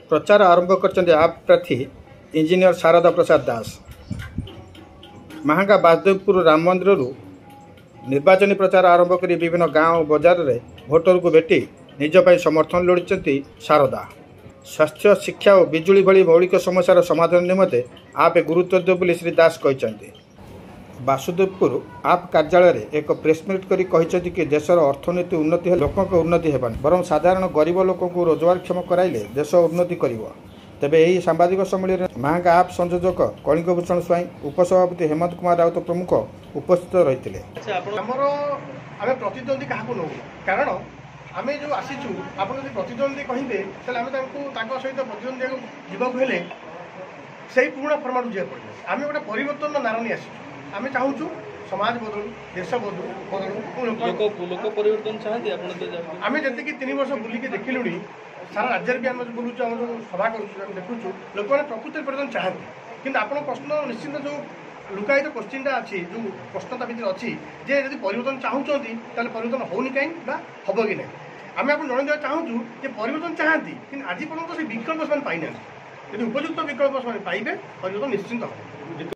प्रचार आरंभ कर आप प्रार्थी इंजीनियर शारदा प्रसाद दास। महांगा बासदेवपुर राम मंदिर निर्वाचन प्रचार आरंभ कर विभिन्न गाँव बजार में भोटर को भेटी निज पर समर्थन लोड़ी शारदा। स्वास्थ्य शिक्षा और बिजुली भली मौलिक समस्यार समाधान निमंते आप गुरुत्व देव बोली श्री दास कहते। बासुदेवपुर आप कार्यालय एक प्रेसमिट कर कि देशर अर्थनीति उन्नति लोकों उन्नति हेबान बरं साधारण गरीब लोक रोजगारक्षम कराइले देश उन्नति कर। तेबे यही सांबादिक सम्मेलन में महांगा आप संयोजक कलिंगभूषण स्वाई, उपसभापति हेमंत कुमार राउत प्रमुख उपस्थित रही। आम प्रतिद्वंदी क्या नौ कारण आम जो आसीचु आप प्रतिद्वंदी कहे सहित प्रतिद्वंदी जावाक से पुराणा फर्माट जावाक पड़े। आम गोटे परिवर्तन नार नहीं आसीचु। आम चाहूँ समाज बदलू, देश बदलू, लोक परिवर्तन चाहते। आम जी 3 वर्ष बुलिकी देखिलु सारा राज्य भी आम बुलूँ आम जो सभा करूँ देखुँ लोक मैंने प्रकृत परिवर्तन चाहते। कि आप प्रश्न निश्चित जो लुकायित क्वेश्चनटा अच्छी जो प्रश्नता भितर अच्छी जे यदि परिवर्तन चाहूँगी ताले परिवर्तन होनी कहीं हम कि ना आम आप जन चाहूँ जे परिवर्तन चाहती कि आज पर्यटन से विकल्प से पाई ना। यदि उपयुक्त विकल्प से पाइबे परिवर्तन निश्चिंत हो।